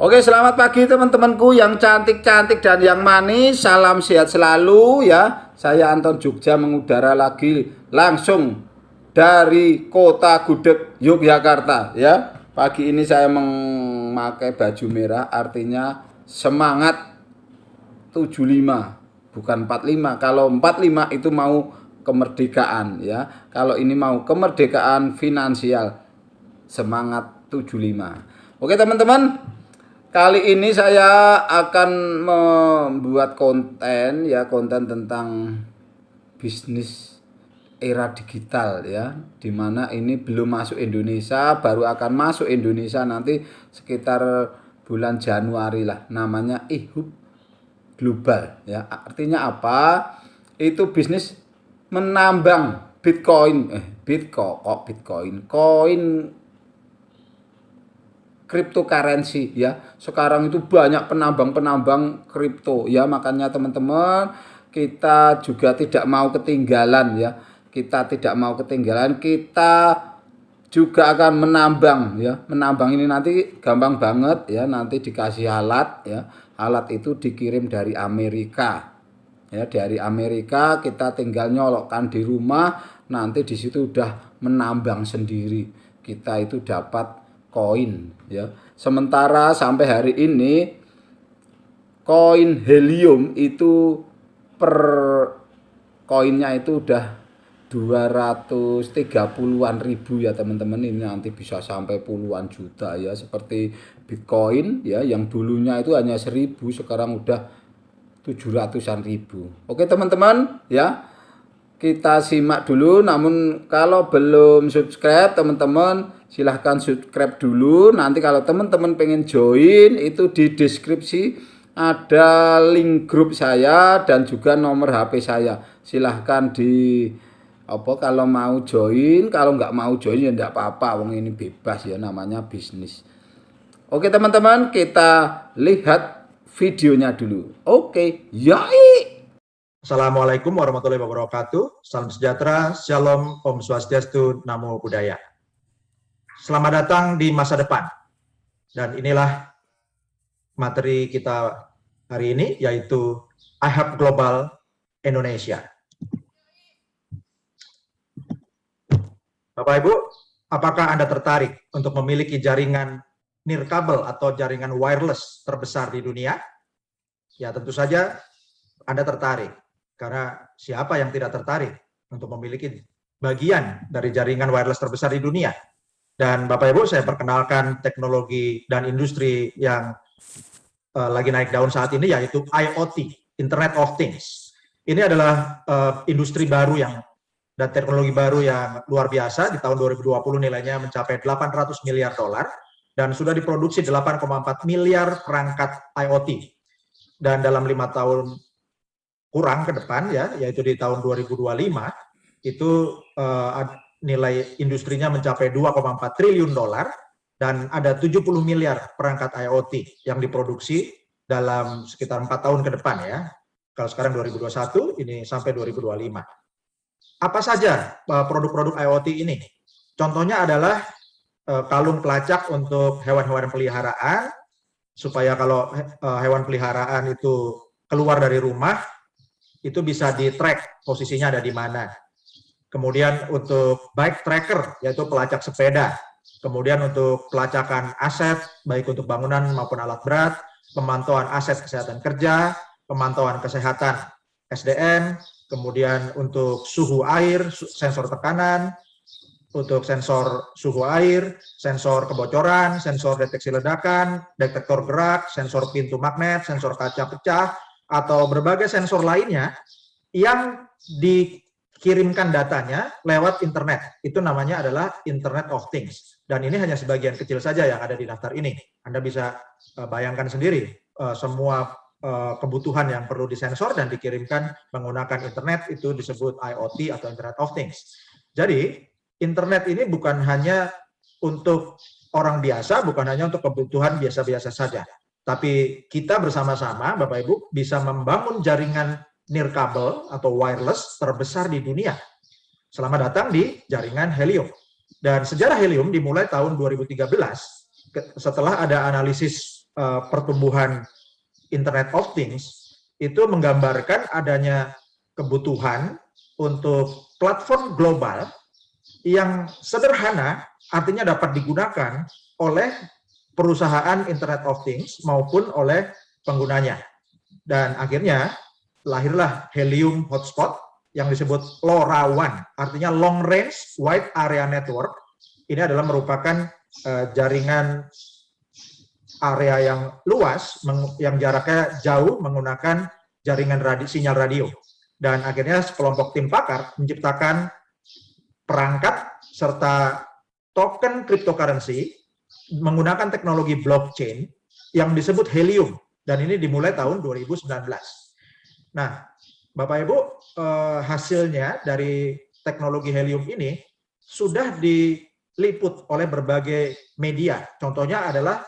Oke, selamat pagi teman-temanku yang cantik-cantik dan yang manis. Salam sehat selalu ya. Saya Anton Jogja mengudara lagi langsung dari Kota Gudeg, Yogyakarta ya. Pagi ini saya memakai baju merah, artinya semangat 75, bukan 45. Kalau 45 itu mau kemerdekaan ya. Kalau ini mau kemerdekaan finansial, semangat 75. Oke teman-teman, kali ini saya akan membuat konten ya, konten tentang bisnis era digital ya, dimana ini belum masuk Indonesia, baru akan masuk Indonesia nanti sekitar bulan Januari lah, namanya e-hub global ya. Artinya apa? Itu bisnis menambang koin cryptocurrency ya. Sekarang itu banyak penambang-penambang kripto ya, makanya teman-teman kita juga tidak mau ketinggalan ya. Kita tidak mau ketinggalan, kita juga akan menambang ya. Menambang ini nanti gampang banget ya, nanti dikasih alat ya. Alat itu dikirim dari Amerika. Ya, dari Amerika kita tinggal nyolokkan di rumah, nanti di situ udah menambang sendiri. Kita itu dapat koin ya. Sementara sampai hari ini koin helium itu per koinnya itu udah 230-an ribu ya teman-teman. Ini nanti bisa sampai puluhan juta ya, seperti Bitcoin ya, yang dulunya itu hanya 1.000, sekarang udah 700-an ribu. Oke teman-teman ya, kita simak dulu. Namun kalau belum subscribe teman-teman, silahkan subscribe dulu. Nanti kalau teman-teman pengen join, itu di deskripsi ada link grup saya dan juga nomor HP saya. Silahkan kalau mau join, kalau nggak mau join ya nggak apa-apa, wong ini bebas ya, namanya bisnis. Oke teman-teman, kita lihat videonya dulu. Oke, yai. Assalamualaikum warahmatullahi wabarakatuh. Salam sejahtera, shalom, om swastiastu, namo buddhaya. Selamat datang di masa depan. Dan inilah materi kita hari ini, yaitu e-hub global Indonesia. Bapak Ibu, apakah Anda tertarik untuk memiliki jaringan nirkabel atau jaringan wireless terbesar di dunia? Ya, tentu saja Anda tertarik. Karena siapa yang tidak tertarik untuk memiliki bagian dari jaringan wireless terbesar di dunia? Dan Bapak Ibu, saya perkenalkan teknologi dan industri yang lagi naik daun saat ini, yaitu IoT, Internet of Things. Ini adalah industri baru dan teknologi baru yang luar biasa. Di tahun 2020 nilainya mencapai 800 miliar dolar dan sudah diproduksi 8,4 miliar perangkat IoT. Dan dalam 5 tahun kurang ke depan ya, yaitu di tahun 2025 itu nilai industrinya mencapai 2,4 triliun dolar dan ada 70 miliar perangkat IoT yang diproduksi dalam sekitar 4 tahun ke depan ya. Kalau sekarang 2021, ini sampai 2025. Apa saja produk-produk IoT ini? Contohnya adalah kalung pelacak untuk hewan-hewan peliharaan, supaya kalau hewan peliharaan itu keluar dari rumah, itu bisa di-track posisinya ada di mana. Kemudian untuk bike tracker, yaitu pelacak sepeda. Kemudian untuk pelacakan aset, baik untuk bangunan maupun alat berat, pemantauan aset kesehatan kerja, pemantauan kesehatan SDM, kemudian untuk suhu air, sensor tekanan, untuk sensor suhu air, sensor kebocoran, sensor deteksi ledakan, detektor gerak, sensor pintu magnet, sensor kaca pecah, atau berbagai sensor lainnya yang dikirimkan datanya lewat internet. Itu namanya adalah Internet of Things. Dan ini hanya sebagian kecil saja yang ada di daftar ini. Anda bisa bayangkan sendiri semua kebutuhan yang perlu disensor dan dikirimkan menggunakan internet, itu disebut IoT atau Internet of Things. Jadi, internet ini bukan hanya untuk orang biasa, bukan hanya untuk kebutuhan biasa-biasa saja. Tapi kita bersama-sama, Bapak Ibu, bisa membangun jaringan nirkabel atau wireless terbesar di dunia. Selamat datang di jaringan helium. Dan sejarah helium dimulai tahun 2013 setelah ada analisis pertumbuhan Internet of Things itu menggambarkan adanya kebutuhan untuk platform global yang sederhana, artinya dapat digunakan oleh perusahaan Internet of Things maupun oleh penggunanya. Dan akhirnya lahirlah Helium Hotspot yang disebut LoRaWAN, artinya Long Range Wide Area Network. Ini adalah merupakan jaringan area yang luas, yang jaraknya jauh menggunakan jaringan sinyal radio. Dan akhirnya sekelompok tim pakar menciptakan perangkat serta token cryptocurrency menggunakan teknologi blockchain yang disebut Helium. Dan ini dimulai tahun 2019. Nah, Bapak Ibu, hasilnya dari teknologi Helium ini sudah diliput oleh berbagai media. Contohnya adalah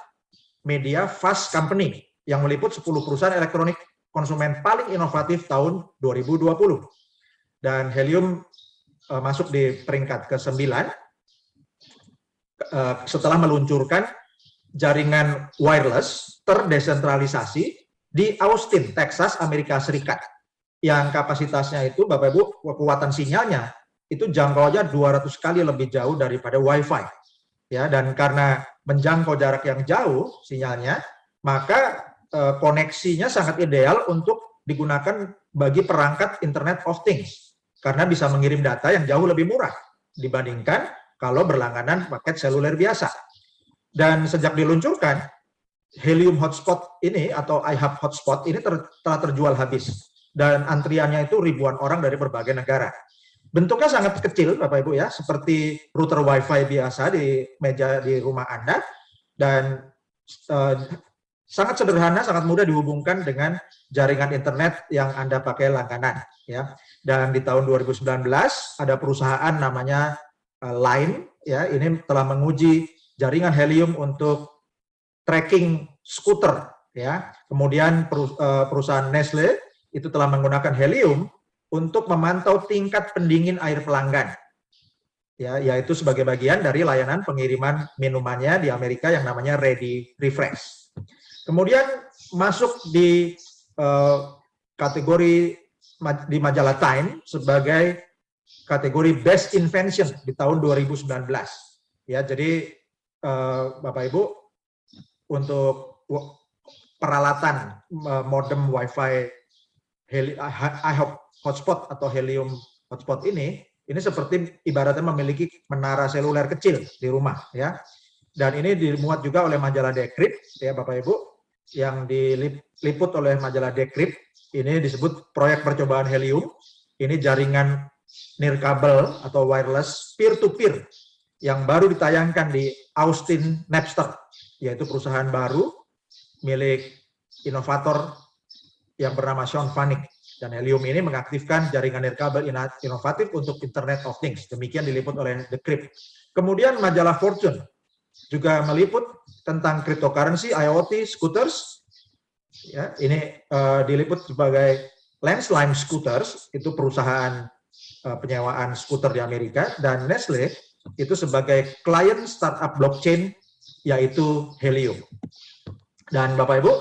media Fast Company yang meliput 10 perusahaan elektronik konsumen paling inovatif tahun 2020. Dan Helium masuk di peringkat ke-9 setelah meluncurkan jaringan wireless terdesentralisasi di Austin, Texas, Amerika Serikat. Yang kapasitasnya itu, Bapak Ibu, kekuatan sinyalnya itu jangkauannya 200 kali lebih jauh daripada Wi-Fi. Ya, dan karena menjangkau jarak yang jauh sinyalnya, maka koneksinya sangat ideal untuk digunakan bagi perangkat Internet of Things karena bisa mengirim data yang jauh lebih murah dibandingkan kalau berlangganan paket seluler biasa. Dan sejak diluncurkan, Helium Hotspot ini atau iHub Hotspot ini telah terjual habis dan antriannya itu ribuan orang dari berbagai negara. Bentuknya sangat kecil, Bapak Ibu ya, seperti router Wi-Fi biasa di meja di rumah Anda, dan sangat sederhana, sangat mudah dihubungkan dengan jaringan internet yang Anda pakai langganan. Ya. Dan di tahun 2019 ada perusahaan namanya Line, ya, ini telah menguji jaringan Helium untuk tracking skuter. Ya. Kemudian perusahaan Nestle itu telah menggunakan Helium untuk memantau tingkat pendingin air pelanggan, ya, yaitu sebagai bagian dari layanan pengiriman minumannya di Amerika yang namanya Ready Refresh. Kemudian masuk di kategori di majalah Time sebagai kategori Best Invention di tahun 2019. Ya, jadi Bapak Ibu, untuk peralatan modem Wi-Fi iHub Hotspot atau Helium Hotspot ini seperti ibaratnya memiliki menara seluler kecil di rumah, ya. Dan ini dimuat juga oleh majalah Decrypt, ya Bapak Ibu, yang diliput oleh majalah Decrypt. Ini disebut proyek percobaan Helium. Ini jaringan nirkabel atau wireless peer-to-peer yang baru ditayangkan di Austin Napster, yaitu perusahaan baru milik inovator yang bernama Sean Vanik. Dan Helium ini mengaktifkan jaringan nirkabel inovatif untuk Internet of Things. Demikian diliput oleh Decrypt. Kemudian majalah Fortune juga meliput tentang cryptocurrency, IoT, scooters. Ya, ini diliput sebagai Lensline Scooters, itu perusahaan penyewaan skuter di Amerika, dan Nestle itu sebagai klien startup blockchain, yaitu Helium. Dan Bapak Ibu,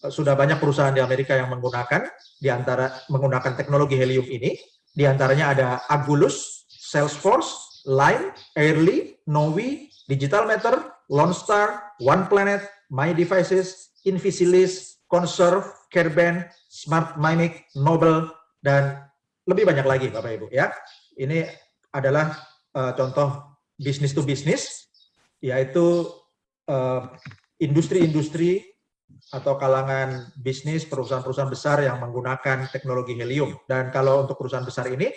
sudah banyak perusahaan di Amerika yang menggunakan teknologi Helium ini. Di antaranya ada Agulus, Salesforce, Line, Airly, Novi, Digital Matter, Lone Star, One Planet, My Devices, Invisilis, Conserve, Careband, Smart Mimic, Noble, dan lebih banyak lagi, Bapak Ibu. Ya, ini adalah contoh business to business, yaitu industri-industri atau kalangan bisnis, perusahaan-perusahaan besar yang menggunakan teknologi Helium. Dan kalau untuk perusahaan besar ini,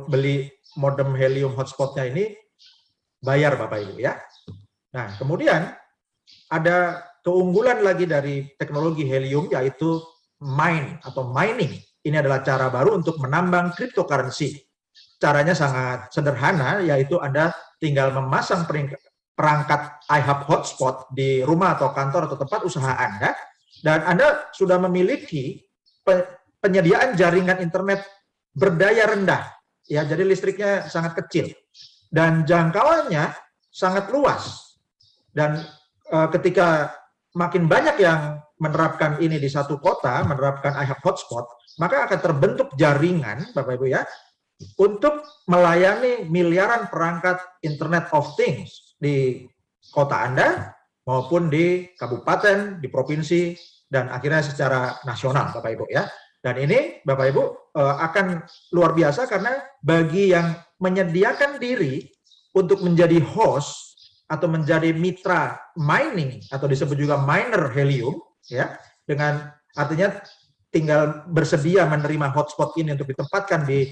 beli modem Helium hotspotnya ini bayar, Bapak Ibu, ya. Nah, kemudian ada keunggulan lagi dari teknologi Helium, yaitu mine atau mining. Ini adalah cara baru untuk menambang cryptocurrency. Caranya sangat sederhana, yaitu Anda tinggal memasang perangkat iHub Hotspot di rumah atau kantor atau tempat usaha Anda, dan Anda sudah memiliki penyediaan jaringan internet berdaya rendah. Ya, jadi listriknya sangat kecil dan jangkauannya sangat luas. Dan ketika makin banyak yang menerapkan ini di satu kota, menerapkan iHub hotspot, maka akan terbentuk jaringan, Bapak Ibu ya, untuk melayani miliaran perangkat Internet of Things di kota Anda maupun di kabupaten, di provinsi, dan akhirnya secara nasional, Bapak Ibu ya. Dan ini Bapak Ibu akan luar biasa karena bagi yang menyediakan diri untuk menjadi host atau menjadi mitra mining atau disebut juga miner helium ya, dengan artinya tinggal bersedia menerima hotspot ini untuk ditempatkan di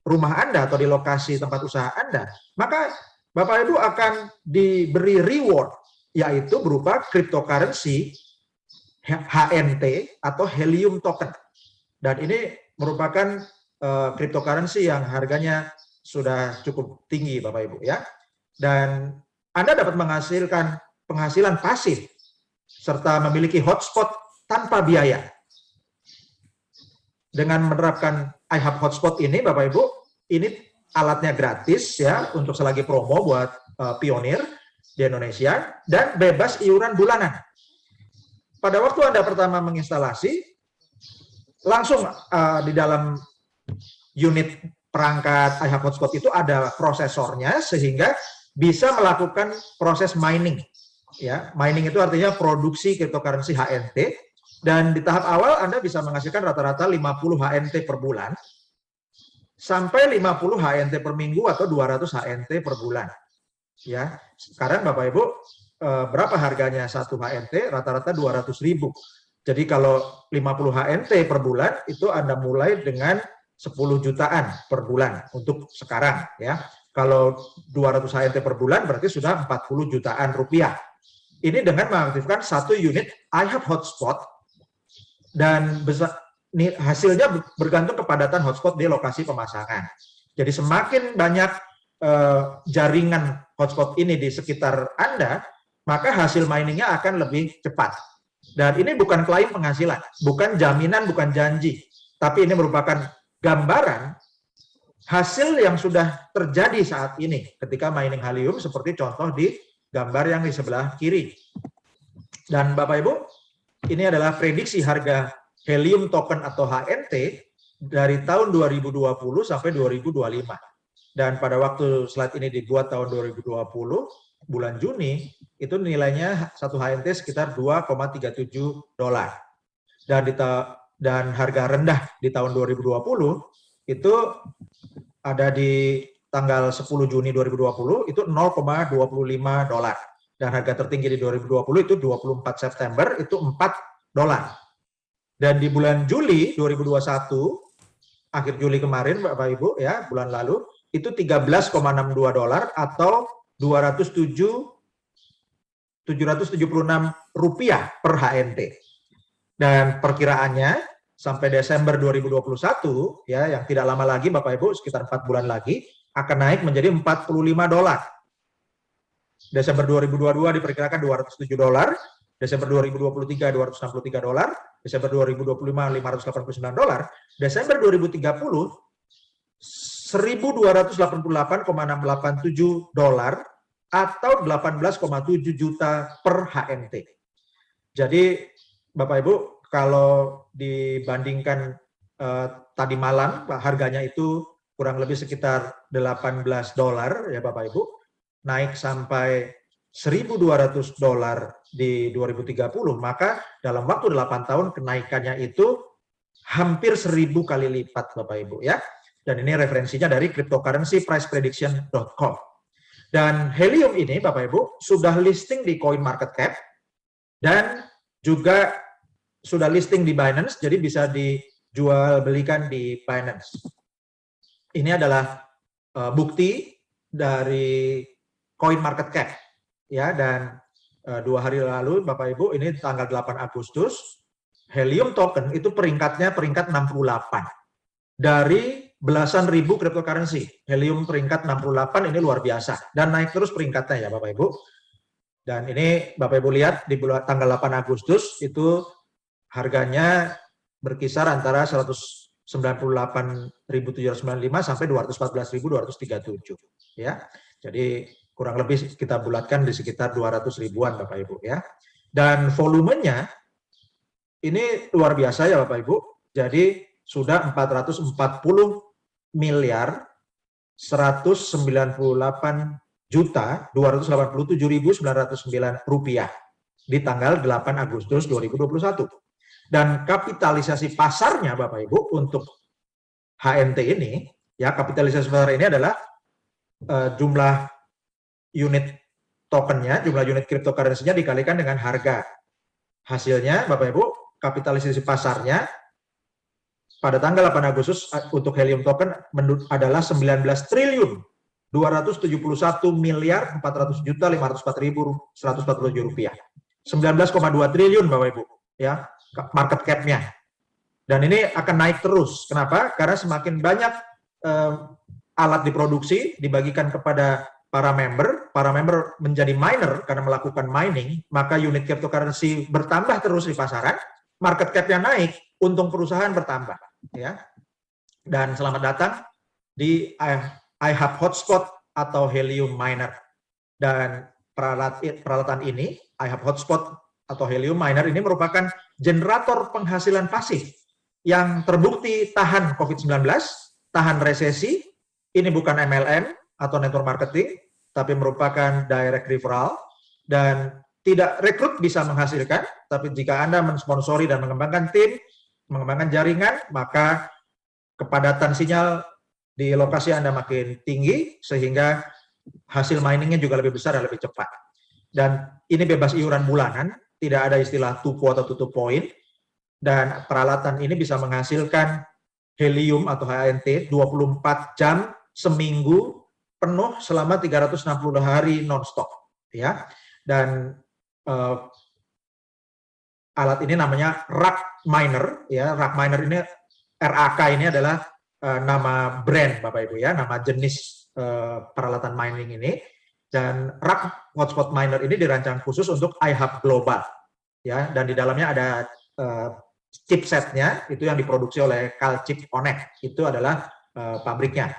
rumah Anda atau di lokasi tempat usaha Anda, maka Bapak Ibu akan diberi reward, yaitu berupa cryptocurrency HNT atau helium token. Dan ini merupakan cryptocurrency yang harganya sudah cukup tinggi Bapak Ibu ya. Dan Anda dapat menghasilkan penghasilan pasif serta memiliki hotspot tanpa biaya. Dengan menerapkan iHub hotspot ini Bapak Ibu, ini alatnya gratis ya untuk selagi promo buat pionir di Indonesia dan bebas iuran bulanan. Pada waktu Anda pertama menginstalasi, langsung di dalam unit perangkat iHub hotspot itu ada prosesornya sehingga bisa melakukan proses mining. Ya, mining itu artinya produksi cryptocurrency HNT, dan di tahap awal Anda bisa menghasilkan rata-rata 50 HNT per bulan sampai 50 HNT per minggu atau 200 HNT per bulan. Ya, sekarang Bapak Ibu berapa harganya satu HNT? Rata-rata 200.000. Jadi kalau 50 HNT per bulan itu Anda mulai dengan 10 jutaan per bulan untuk sekarang ya. Kalau 200 HNT per bulan berarti sudah 40 jutaan rupiah. Ini dengan mengaktifkan satu unit iHub hotspot dan hasilnya bergantung kepadatan hotspot di lokasi pemasangan. Jadi semakin banyak jaringan hotspot ini di sekitar Anda, maka hasil miningnya akan lebih cepat. Dan ini bukan klaim penghasilan, bukan jaminan, bukan janji, tapi ini merupakan gambaran hasil yang sudah terjadi saat ini ketika mining helium seperti contoh di gambar yang di sebelah kiri. Dan Bapak Ibu, ini adalah prediksi harga helium token atau HNT dari tahun 2020 sampai 2025. Dan pada waktu slide ini dibuat tahun 2020, bulan Juni, itu nilainya satu HNT sekitar $2,37. Dan harga rendah di tahun 2020 itu ada di tanggal 10 Juni 2020 itu $0,25. Dan harga tertinggi di 2020 itu 24 September itu $4. Dan di bulan Juli 2021, akhir Juli kemarin Bapak Ibu ya, bulan lalu itu $13,62 atau 776 rupiah per HNT. Dan perkiraannya sampai Desember 2021 ya, yang tidak lama lagi Bapak Ibu, sekitar 4 bulan lagi akan naik menjadi $45. Desember 2022 diperkirakan $207, Desember 2023 $263, Desember 2025 $589, Desember 2030 $1.288,687 atau 18,7 juta per HNT. Jadi Bapak Ibu, kalau dibandingkan tadi malam harganya itu kurang lebih sekitar $18 ya Bapak Ibu, naik sampai $1.200 di 2030, maka dalam waktu 8 tahun kenaikannya itu hampir 1.000 kali lipat Bapak Ibu ya. Dan ini referensinya dari cryptocurrencypriceprediction.com. Dan helium ini Bapak Ibu sudah listing di CoinMarketCap dan juga sudah listing di Binance, jadi bisa dijual belikan di Binance. Ini adalah bukti dari CoinMarketCap ya, dan 2 hari lalu Bapak Ibu, ini tanggal 8 Agustus, helium token itu peringkatnya peringkat 68 dari belasan ribu cryptocurrency. Helium peringkat 68 ini luar biasa dan naik terus peringkatnya ya Bapak Ibu. Dan ini Bapak Ibu lihat di tanggal 8 Agustus itu harganya berkisar antara 198.795 sampai 214.237 ya. Jadi kurang lebih kita bulatkan di sekitar 200 ribuan Bapak Ibu ya. Dan volumenya ini luar biasa ya Bapak Ibu. Jadi sudah 440 miliar 198 juta 287.909 rupiah di tanggal 8 Agustus 2021. Dan kapitalisasi pasarnya Bapak Ibu untuk HNT ini, ya kapitalisasi pasar ini adalah jumlah unit tokennya, jumlah unit cryptocurrency-nya dikalikan dengan harga. Hasilnya Bapak Ibu, kapitalisasi pasarnya pada tanggal 8 Agustus untuk Helium token adalah 19 triliun 271 miliar 400 juta 504.147 rupiah. 19,2 triliun Bapak Ibu, ya market cap-nya. Dan ini akan naik terus. Kenapa? Karena semakin banyak alat diproduksi, dibagikan kepada para member menjadi miner karena melakukan mining, maka unit cryptocurrency bertambah terus di pasaran, market cap-nya naik, untung perusahaan bertambah. Ya. Dan selamat datang di iHub Hotspot atau Helium Miner. Dan peralatan ini, iHub Hotspot atau Helium Miner ini merupakan generator penghasilan pasif yang terbukti tahan COVID-19, tahan resesi. Ini bukan MLM atau network marketing, tapi merupakan direct referral dan tidak rekrut bisa menghasilkan, tapi jika Anda mensponsori dan mengembangkan tim, mengembangkan jaringan, maka kepadatan sinyal di lokasi Anda makin tinggi, sehingga hasil miningnya juga lebih besar dan lebih cepat. Dan ini bebas iuran bulanan, tidak ada istilah tupo atau tutup poin, dan peralatan ini bisa menghasilkan helium atau HNT 24 jam seminggu penuh selama 360 hari non-stop. Ya. Dan alat ini namanya RAK Miner, ya. RAK Miner ini, RAK ini adalah nama brand Bapak Ibu, ya, nama jenis peralatan mining ini. Dan RAK Hotspot Miner ini dirancang khusus untuk iHub Global, ya. Dan di dalamnya ada chipsetnya, itu yang diproduksi oleh Calchip Connect, itu adalah pabriknya.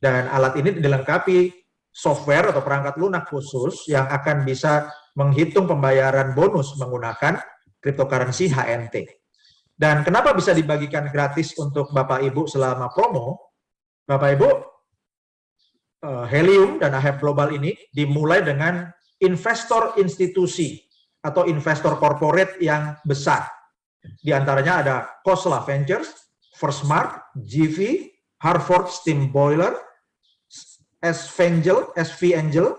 Dan alat ini dilengkapi software atau perangkat lunak khusus yang akan bisa menghitung pembayaran bonus menggunakan cryptocurrency HNT. Dan kenapa bisa dibagikan gratis untuk Bapak Ibu selama promo? Bapak Ibu, Helium dan iHub Global ini dimulai dengan investor institusi atau investor corporate yang besar. Di antaranya ada Khosla Ventures, First Mark, GV, Harvard Steam Boiler, SV Angel,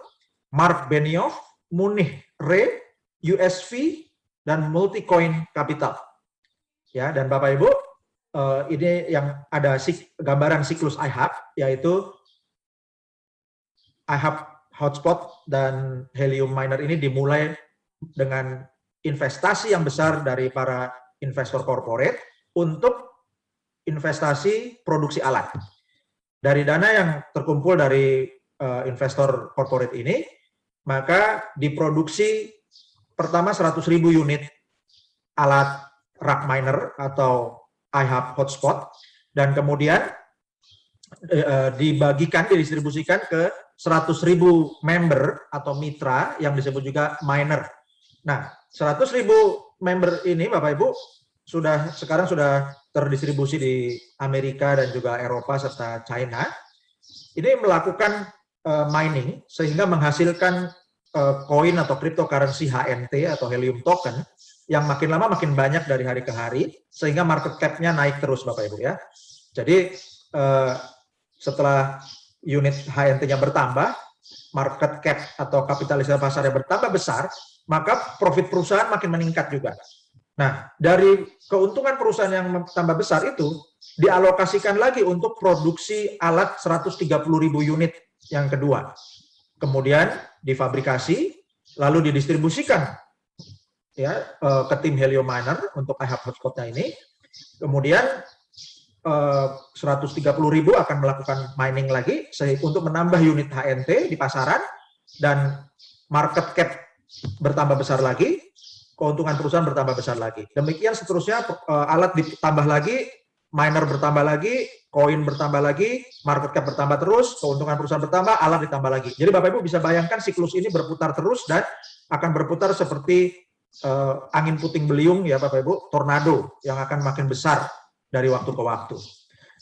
Mark Benioff, Munich Re, USV, dan Multicoin Capital. Ya, dan Bapak Ibu, ini yang ada gambaran siklus iHub, yaitu iHub Hotspot dan Helium Miner ini dimulai dengan investasi yang besar dari para investor corporate untuk investasi produksi alat. Dari dana yang terkumpul dari investor corporate ini, maka diproduksi pertama 100.000 unit alat RAK Miner atau iHub Hotspot, dan kemudian didistribusikan ke 100.000 member atau mitra yang disebut juga miner. Nah, 100.000 member ini Bapak Ibu sekarang sudah terdistribusi di Amerika dan juga Eropa serta China. Ini melakukan mining sehingga menghasilkan koin atau cryptocurrency HNT atau Helium token yang makin lama makin banyak dari hari ke hari, sehingga market cap-nya naik terus Bapak Ibu, ya. Jadi setelah unit HNT-nya bertambah, market cap atau kapitalisasi pasarnya bertambah besar, maka profit perusahaan makin meningkat juga. Nah, dari keuntungan perusahaan yang tambah besar itu dialokasikan lagi untuk produksi alat 130.000 unit yang kedua. Kemudian difabrikasi, lalu didistribusikan, ya, ke tim Helium Miner untuk iHub Hotspot-nya ini. Kemudian 130.000 akan melakukan mining lagi untuk menambah unit HNT di pasaran, dan market cap bertambah besar lagi, keuntungan perusahaan bertambah besar lagi. Demikian seterusnya, alat ditambah lagi, miner bertambah lagi, koin bertambah lagi, market cap bertambah terus, keuntungan perusahaan bertambah, alat ditambah lagi. Jadi Bapak Ibu bisa bayangkan siklus ini berputar terus dan akan berputar seperti angin puting beliung ya Bapak Ibu, tornado yang akan makin besar dari waktu ke waktu.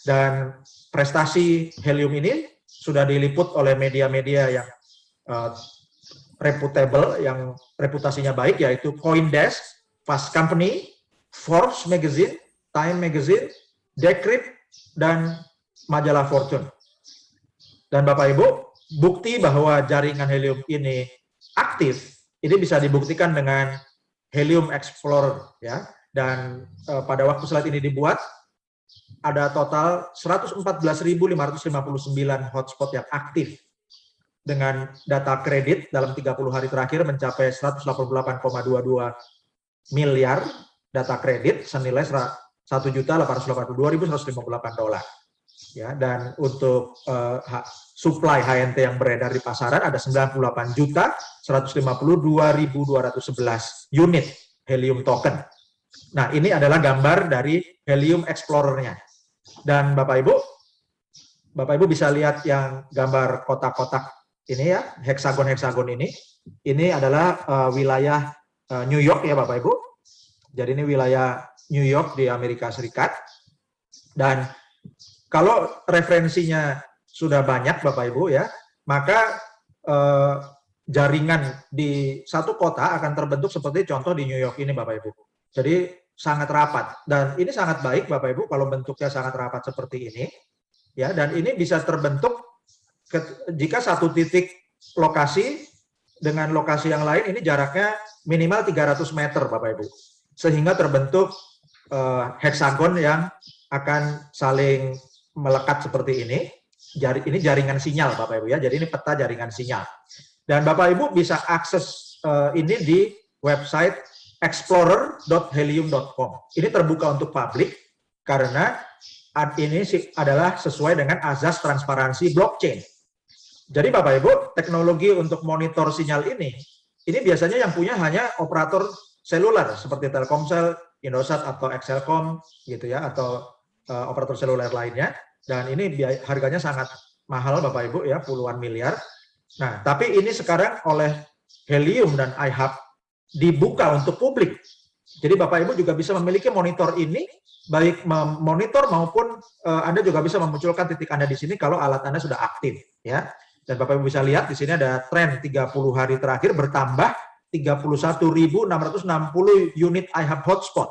Dan prestasi helium ini sudah diliput oleh media-media yang reputable, yang reputasinya baik, yaitu CoinDesk, Fast Company, Forbes Magazine, Time Magazine, Decrypt, dan majalah Fortune. Dan Bapak Ibu, bukti bahwa jaringan helium ini aktif, ini bisa dibuktikan dengan Helium Explorer ya. Dan pada waktu slide ini dibuat, ada total 114.559 hotspot yang aktif dengan data kredit dalam 30 hari terakhir mencapai 188,22 miliar data kredit senilai 1.882.158 dolar. Ya, dan untuk supply HNT yang beredar di pasaran ada 98.152.211 unit helium token. Nah, ini adalah gambar dari Helium Explorer-nya. Dan Bapak Ibu bisa lihat yang gambar kotak-kotak ini ya, heksagon-heksagon ini. Ini adalah wilayah New York ya Bapak Ibu. Jadi ini wilayah New York di Amerika Serikat. Dan kalau referensinya sudah banyak Bapak Ibu ya, maka jaringan di satu kota akan terbentuk seperti contoh di New York ini Bapak Ibu. Jadi sangat rapat, dan ini sangat baik Bapak Ibu kalau bentuknya sangat rapat seperti ini ya. Dan ini bisa terbentuk jika satu titik lokasi dengan lokasi yang lain ini jaraknya minimal 300 meter Bapak Ibu, sehingga terbentuk heksagon yang akan saling melekat seperti ini. Ini jaringan sinyal Bapak Ibu ya, jadi ini peta jaringan sinyal. Dan Bapak Ibu bisa akses ini di website explorer.helium.com. Ini terbuka untuk publik karena ini adalah sesuai dengan azas transparansi blockchain. Jadi Bapak Ibu, teknologi untuk monitor sinyal ini biasanya yang punya hanya operator seluler seperti Telkomsel, Indosat atau Excelcom gitu ya, atau operator seluler lainnya. Dan ini harganya sangat mahal Bapak Ibu ya, puluhan miliar. Nah, tapi ini sekarang oleh Helium dan iHub dibuka untuk publik. Jadi Bapak Ibu juga bisa memiliki monitor ini, baik memonitor maupun Anda juga bisa memunculkan titik Anda di sini kalau alat Anda sudah aktif ya. Dan Bapak Ibu bisa lihat di sini ada tren 30 hari terakhir bertambah 31.660 unit iHub hotspot.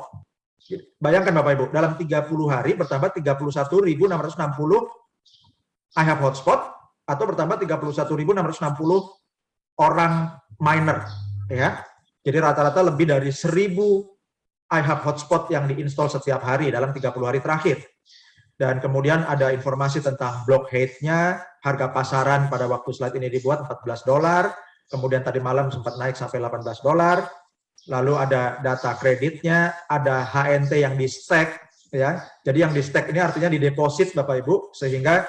Bayangkan Bapak Ibu, dalam 30 hari bertambah 31.660 iHub hotspot atau bertambah 31.660 orang miner ya. Jadi rata-rata lebih dari 1.000 iHub hotspot yang diinstal setiap hari dalam 30 hari terakhir. Dan kemudian ada informasi tentang block height-nya, harga pasaran pada waktu slide ini dibuat $14, kemudian tadi malam sempat naik sampai $18, lalu ada data kreditnya, ada HNT yang di-stack, ya. Jadi yang di-stack ini artinya dideposit Bapak Ibu, sehingga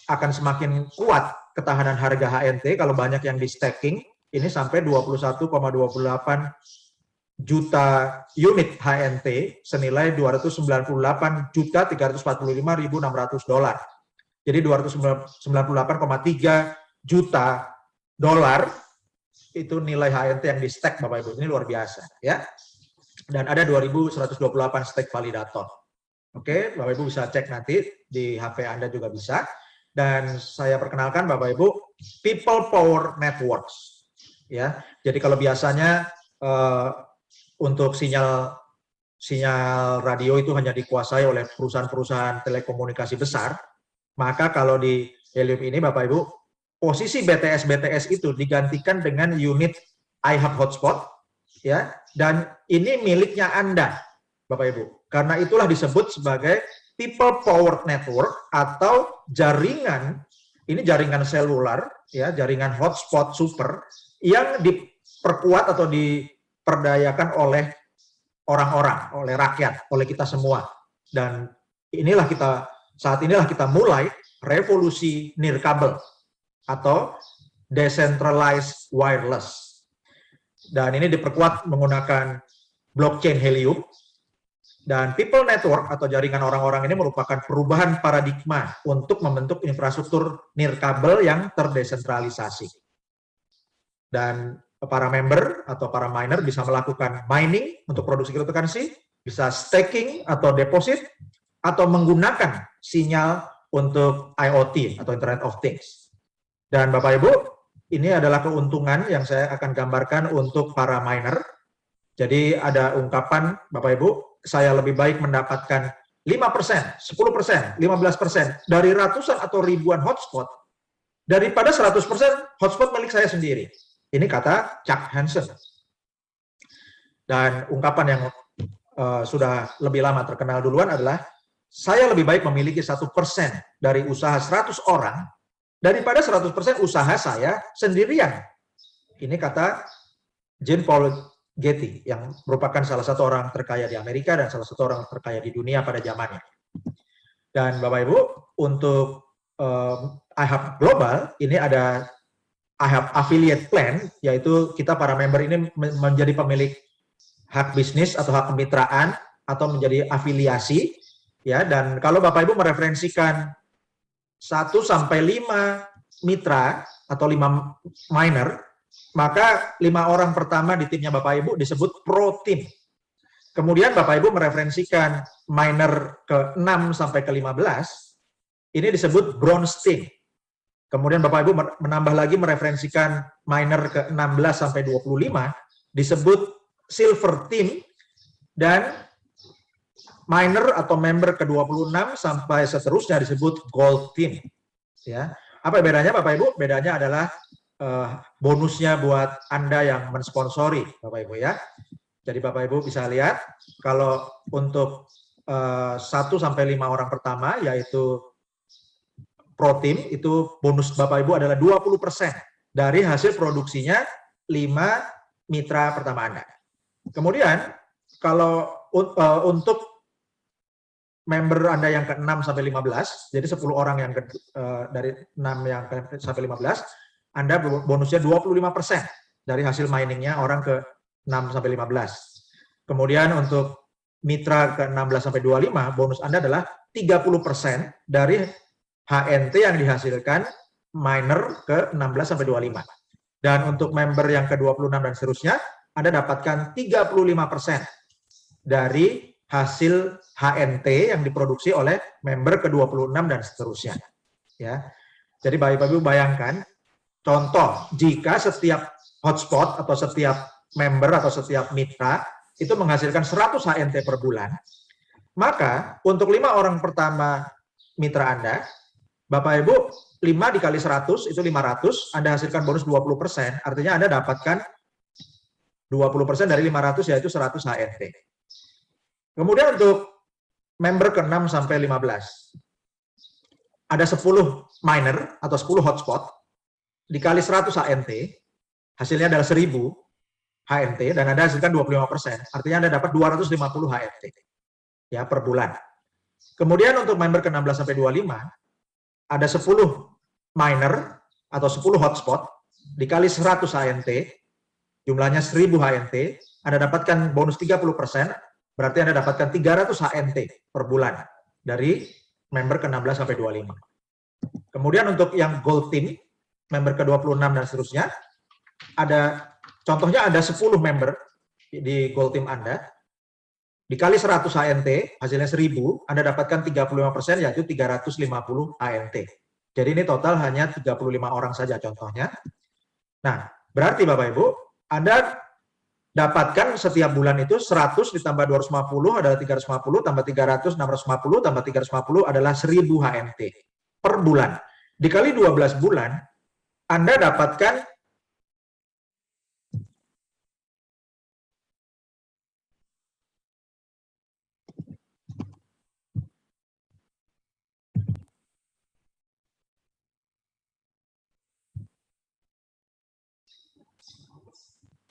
akan semakin kuat ketahanan harga HNT kalau banyak yang di-stacking. Ini sampai 21,28 juta unit HNT senilai 298.345.600 dolar. Jadi 298,3 juta dolar itu nilai HNT yang di stack Bapak Ibu. Ini luar biasa ya. Dan ada 2.128 stake validator. Oke, Bapak Ibu bisa cek nanti di HP Anda juga bisa. Dan saya perkenalkan Bapak Ibu, People Power Networks. Ya, jadi kalau biasanya untuk sinyal radio itu hanya dikuasai oleh perusahaan-perusahaan telekomunikasi besar, maka kalau di Helium ini Bapak Ibu, posisi BTS itu digantikan dengan unit iHub hotspot, ya, dan ini miliknya Anda, Bapak Ibu. Karena itulah disebut sebagai People Power Network atau jaringan, ini jaringan seluler, ya, jaringan hotspot super yang diperkuat atau diperdayakan oleh orang-orang, oleh rakyat, oleh kita semua. Dan saat inilah kita mulai revolusi nirkabel atau decentralized wireless. Dan ini diperkuat menggunakan blockchain Helium. Dan People Network atau jaringan orang-orang ini merupakan perubahan paradigma untuk membentuk infrastruktur nirkabel yang terdesentralisasi. Dan para member atau para miner bisa melakukan mining untuk produksi cryptocurrency, bisa staking atau deposit, atau menggunakan sinyal untuk IoT atau Internet of Things. Dan Bapak Ibu, ini adalah keuntungan yang saya akan gambarkan untuk para miner. Jadi ada ungkapan Bapak Ibu, saya lebih baik mendapatkan 5%, 10%, 15% dari ratusan atau ribuan hotspot daripada 100% hotspot milik saya sendiri. Ini kata Chuck Hansen. Dan ungkapan yang sudah lebih lama terkenal duluan adalah, saya lebih baik memiliki 1% dari usaha 100 orang daripada 100% usaha saya sendirian. Ini kata Jean Paul Getty yang merupakan salah satu orang terkaya di Amerika dan salah satu orang terkaya di dunia pada zamannya. Dan Bapak Ibu, untuk iHub Global ini ada iHub Affiliate Plan, yaitu kita para member ini menjadi pemilik hak bisnis atau hak kemitraan atau menjadi afiliasi, ya. Dan kalau Bapak Ibu mereferensikan 1 sampai 5 mitra atau 5 miner, maka 5 orang pertama di timnya Bapak Ibu disebut pro team. Kemudian Bapak Ibu mereferensikan miner ke 6 sampai ke 15, ini disebut bronze team. Kemudian Bapak Ibu menambah lagi mereferensikan miner ke 16 sampai 25 disebut silver team, dan miner atau member ke 26 sampai seterusnya disebut gold team. Ya. Apa bedanya Bapak Ibu? Bedanya adalah bonusnya buat Anda yang mensponsori Bapak Ibu ya. Jadi Bapak Ibu bisa lihat kalau untuk 1 sampai 5 orang pertama yaitu pro team, itu bonus Bapak Ibu adalah 20% dari hasil produksinya 5 mitra pertama Anda. Kemudian kalau untuk member Anda yang ke-6 sampai 15, jadi 10 orang yang dari 6 yang ke sampai 15, Anda bonusnya 25% dari hasil miningnya orang ke 6 sampai 15. Kemudian untuk mitra ke 16 sampai 25, bonus Anda adalah 30% dari HNT yang dihasilkan miner ke 16 sampai 25. Dan untuk member yang ke 26 dan seterusnya, Anda dapatkan 35% dari hasil HNT yang diproduksi oleh member ke 26 dan seterusnya. Ya. Jadi Bapak Ibu bayangkan, contoh jika setiap hotspot atau setiap member atau setiap mitra itu menghasilkan 100 HNT per bulan, maka untuk 5 orang pertama mitra Anda, Bapak Ibu, 5 dikali 100 itu 500, Anda hasilkan bonus 20%, artinya Anda dapatkan 20% dari 500 yaitu 100 HNT. Kemudian untuk member ke-6 sampai 15, ada 10 miner atau 10 hotspot, dikali 100 HNT, hasilnya adalah 1000 HNT, dan Anda hasilkan 25%, artinya Anda dapat 250 HNT ya, per bulan. Kemudian untuk member ke-16 sampai 25, ada 10 miner atau 10 hotspot, dikali 100 HNT, jumlahnya 1000 HNT, Anda dapatkan bonus 30%, berarti Anda dapatkan 300 HNT per bulan dari member ke-16 sampai 25. Kemudian untuk yang gold team, member ke-26 dan seterusnya, contohnya ada 10 member di gold team Anda, dikali 100 HNT, hasilnya 1000, Anda dapatkan 35%, yaitu 350 HNT. Jadi ini total hanya 35 orang saja contohnya. Nah, berarti Bapak Ibu, Anda dapatkan setiap bulan itu 100 ditambah 250 adalah 350, tambah 300, 650, tambah 350 adalah 1000 HNT per bulan. Dikali 12 bulan, Anda dapatkan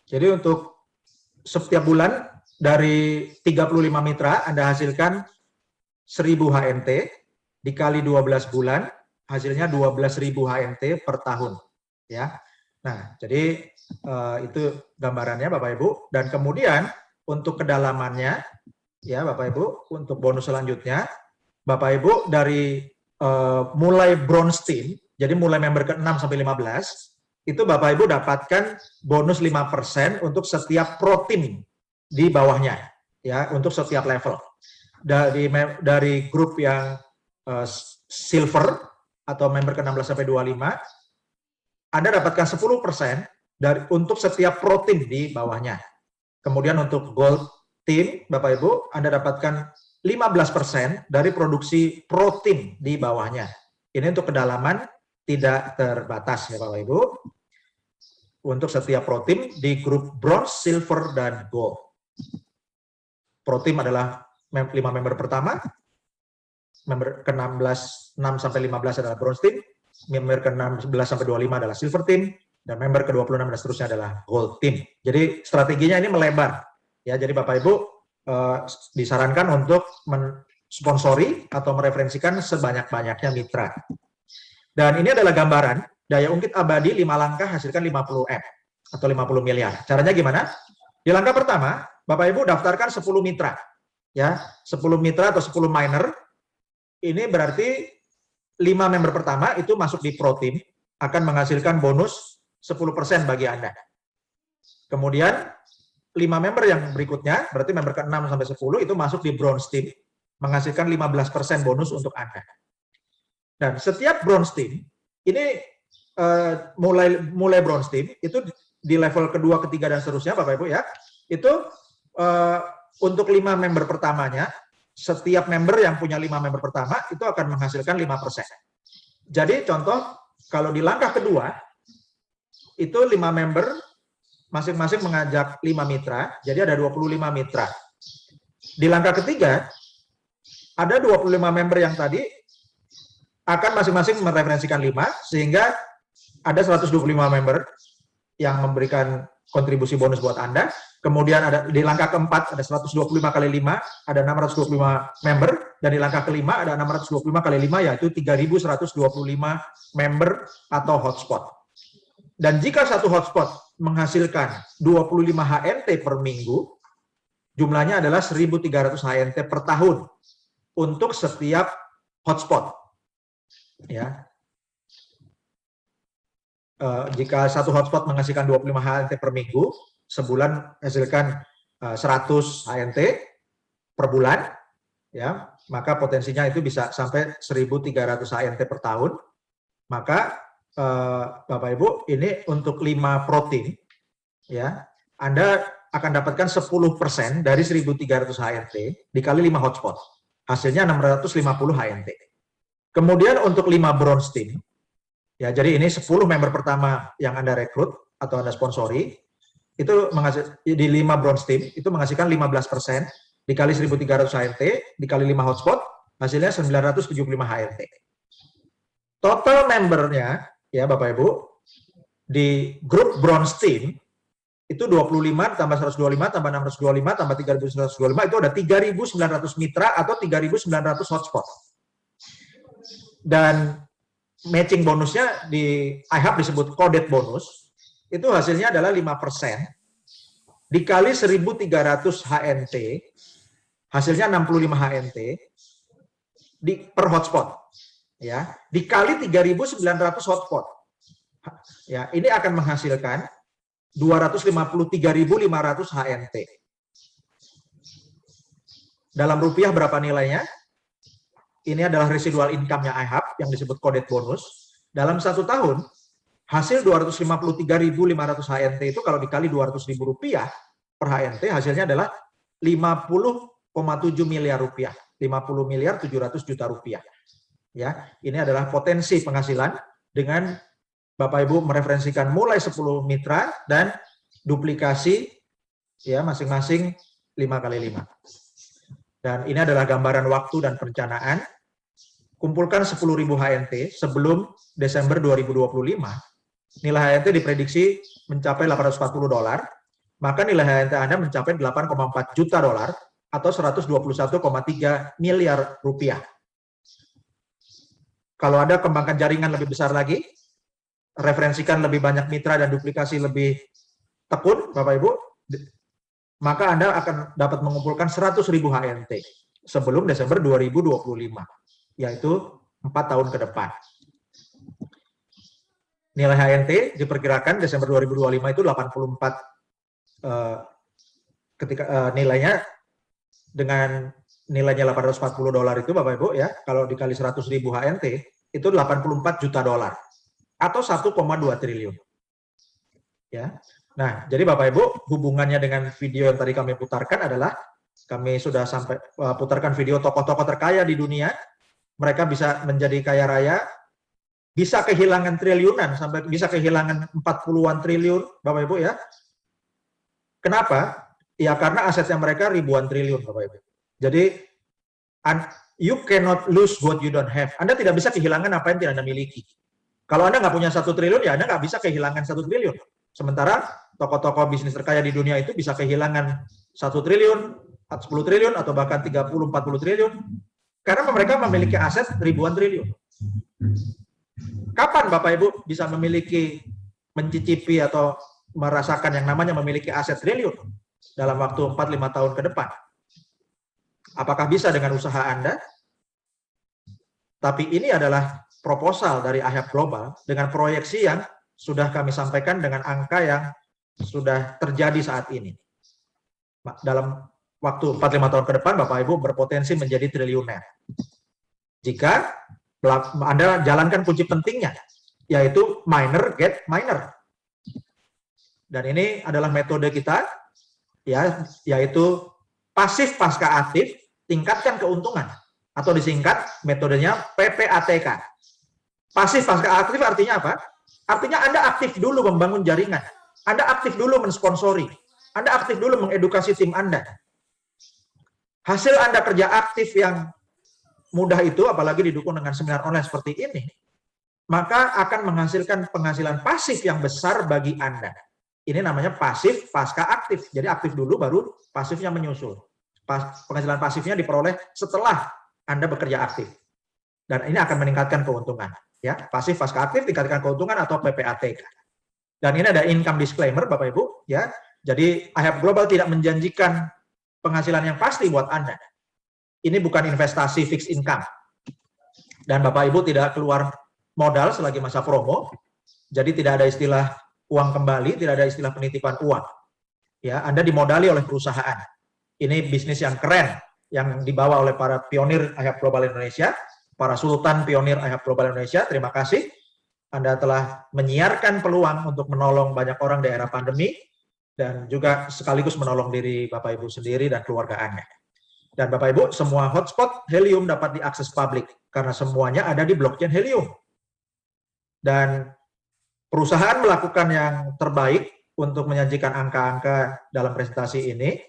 jadi untuk setiap bulan dari 35 mitra Anda hasilkan 1000 HNT, dikali 12 bulan hasilnya 12.000 HNT per tahun ya. Nah, jadi itu gambarannya Bapak Ibu, dan kemudian untuk kedalamannya ya Bapak Ibu, untuk bonus selanjutnya Bapak Ibu dari mulai bronze team, jadi mulai member ke-6 sampai 15, itu Bapak Ibu dapatkan bonus 5% untuk setiap pro tim di bawahnya, ya, untuk setiap level. Dari grup yang silver atau member ke-16 sampai 25, Anda dapatkan 10% untuk setiap pro tim di bawahnya. Kemudian untuk gold team, Bapak Ibu, Anda dapatkan 15% dari produksi pro tim di bawahnya. Ini untuk kedalaman tidak terbatas ya Bapak Ibu. Untuk setiap pro tim di grup bronze, silver, dan gold. Pro tim adalah 5 member pertama, member ke-16 6 sampai 15 adalah bronze team, member ke-16 sampai 25 adalah silver team, dan member ke-26 dan seterusnya adalah gold team. Jadi strateginya ini melebar. Ya, jadi Bapak Ibu disarankan untuk mensponsori atau mereferensikan sebanyak-banyaknya mitra. Dan ini adalah gambaran daya ungkit abadi 5 langkah hasilkan 50 M atau 50 miliar. Caranya gimana? Di langkah pertama, Bapak Ibu daftarkan 10 mitra. Ya, 10 mitra atau 10 miner. Ini berarti 5 member pertama itu masuk di pro team akan menghasilkan bonus 10% bagi Anda. Kemudian 5 member yang berikutnya, berarti member ke-6 sampai 10 itu masuk di bronze team menghasilkan 15% bonus untuk Anda. Dan setiap bronze team ini mulai bronze team itu di level kedua, ketiga, dan seterusnya Bapak Ibu ya, itu untuk 5 member pertamanya, setiap member yang punya 5 member pertama itu akan menghasilkan 5%. Jadi contoh, kalau di langkah kedua, itu 5 member masing-masing mengajak 5 mitra, jadi ada 25 mitra. Di langkah ketiga, ada 25 member yang tadi akan masing-masing mereferensikan 5, sehingga ada 125 member yang memberikan kontribusi bonus buat Anda. Kemudian ada di langkah keempat ada 125 kali 5, ada 625 member, dan di langkah kelima ada 625 kali 5, yaitu 3.125 member atau hotspot. Dan jika satu hotspot menghasilkan 25 HNT per minggu, jumlahnya adalah 1.300 HNT per tahun untuk setiap hotspot. Ya. Jika satu hotspot menghasilkan 25 HNT per minggu, sebulan menghasilkan 100 HNT per bulan, ya, maka potensinya itu bisa sampai 1.300 HNT per tahun. Maka Bapak Ibu, ini untuk 5 protein, ya, Anda akan dapatkan 10% dari 1.300 HNT dikali 5 hotspot. Hasilnya 650 HNT. Kemudian untuk 5 bronze team, ya, jadi ini 10 member pertama yang Anda rekrut atau Anda sponsori, itu di 5 bronze team, itu menghasilkan 15% dikali 1.300 HNT, dikali 5 hotspot, hasilnya 975 HNT. Total membernya, ya Bapak Ibu, di grup bronze team, itu 25 tambah 125 tambah 625 tambah 3.125 itu ada 3.900 mitra atau 3.900 hotspot. Dan matching bonusnya di iHub disebut coded bonus, itu hasilnya adalah 5% dikali 1.300 HNT, hasilnya 65 HNT per hotspot, ya, dikali 3.900 hotspot, ya, ini akan menghasilkan 253.500 HNT. Dalam rupiah berapa nilainya? Ini adalah residual income-nya iHub yang disebut coded bonus. Dalam 1 tahun, hasil 253.500 HNT itu kalau dikali 200.000 rupiah per HNT, hasilnya adalah 50,7 miliar rupiah. 50 miliar 700 juta rupiah. Ya, ini adalah potensi penghasilan dengan Bapak Ibu mereferensikan mulai 10 mitra dan duplikasi, ya, masing-masing 5 kali 5. Dan ini adalah gambaran waktu dan perencanaan. Kumpulkan 10.000 HNT sebelum Desember 2025. Nilai HNT diprediksi mencapai $840, maka nilai HNT Anda mencapai 8,4 juta dolar atau 121,3 miliar rupiah. Kalau Anda kembangkan jaringan lebih besar lagi, referensikan lebih banyak mitra dan duplikasi lebih tekun, Bapak Ibu, maka Anda akan dapat mengumpulkan 100.000 HNT sebelum Desember 2025, yaitu 4 tahun ke depan. Nilai HNT diperkirakan Desember 2025 itu 84 ketika nilainya dengan nilainya $840 itu Bapak Ibu ya, kalau dikali 100.000 HNT itu 84 juta dolar atau 1,2 triliun. Ya. Nah, jadi Bapak Ibu, hubungannya dengan video yang tadi kami putarkan adalah kami sudah sampai putarkan video tokoh-tokoh terkaya di dunia. Mereka bisa menjadi kaya raya, bisa kehilangan triliunan sampai bisa kehilangan 40-an triliun, Bapak Ibu ya. Kenapa? Ya karena asetnya mereka ribuan triliun, Bapak Ibu. Jadi you cannot lose what you don't have. Anda tidak bisa kehilangan apa yang tidak Anda miliki. Kalau Anda nggak punya 1 triliun, ya Anda nggak bisa kehilangan 1 triliun. Sementara tokoh-tokoh bisnis terkaya di dunia itu bisa kehilangan 1 triliun, 10 triliun, atau bahkan 30-40 triliun. Karena mereka memiliki aset ribuan triliun. Kapan Bapak Ibu bisa memiliki, mencicipi atau merasakan yang namanya memiliki aset triliun? Dalam waktu 4-5 tahun ke depan. Apakah bisa dengan usaha Anda? Tapi ini adalah proposal dari IHAB Global dengan proyeksi yang sudah kami sampaikan dengan angka yang sudah terjadi saat ini. Dalam waktu 4-5 tahun ke depan, Bapak Ibu berpotensi menjadi triliuner. Jika Anda jalankan kunci pentingnya, yaitu miner get miner. Dan ini adalah metode kita, ya, yaitu pasif pasca aktif, tingkatkan keuntungan. Atau disingkat metodenya PPATK. Pasif pasca aktif artinya apa? Artinya Anda aktif dulu membangun jaringan. Anda aktif dulu mensponsori. Anda aktif dulu mengedukasi tim Anda. Hasil Anda kerja aktif yang mudah itu, apalagi didukung dengan seminar online seperti ini, maka akan menghasilkan penghasilan pasif yang besar bagi Anda. Ini namanya pasif pasca aktif. Jadi aktif dulu baru pasifnya menyusul. Penghasilan pasifnya diperoleh setelah Anda bekerja aktif. Dan ini akan meningkatkan keuntungan. Ya, pasif pasca aktif tingkatkan keuntungan atau PPATK. Dan ini ada income disclaimer Bapak Ibu, ya. Jadi IHAB Global tidak menjanjikan penghasilan yang pasti buat Anda. Ini bukan investasi fixed income. Dan Bapak Ibu tidak keluar modal selagi masa promo. Jadi tidak ada istilah uang kembali, tidak ada istilah penitipan uang. Ya, Anda dimodali oleh perusahaan. Ini bisnis yang keren yang dibawa oleh para pionir IHAB Global Indonesia, para sultan pionir IHAB Global Indonesia. Terima kasih. Anda telah menyiarkan peluang untuk menolong banyak orang di era pandemi dan juga sekaligus menolong diri Bapak Ibu sendiri dan keluarga Anda. Dan Bapak Ibu, semua hotspot Helium dapat diakses publik karena semuanya ada di blockchain Helium. Dan perusahaan melakukan yang terbaik untuk menyajikan angka-angka dalam presentasi ini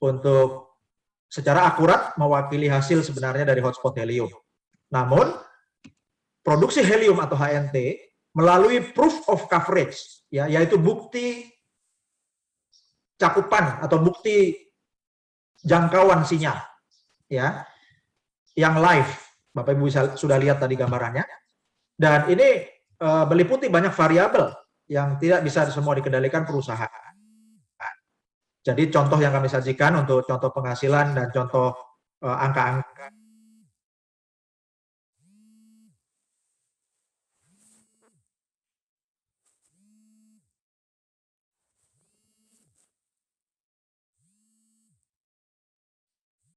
untuk secara akurat mewakili hasil sebenarnya dari hotspot Helium. Namun, produksi Helium atau HNT melalui proof of coverage, ya, yaitu bukti cakupan atau bukti jangkauan sinyal, ya, yang live. Bapak Ibu sudah lihat tadi gambarannya. Dan ini meliputi banyak variabel yang tidak bisa semua dikendalikan perusahaan. Jadi contoh yang kami sajikan untuk contoh penghasilan dan contoh angka-angka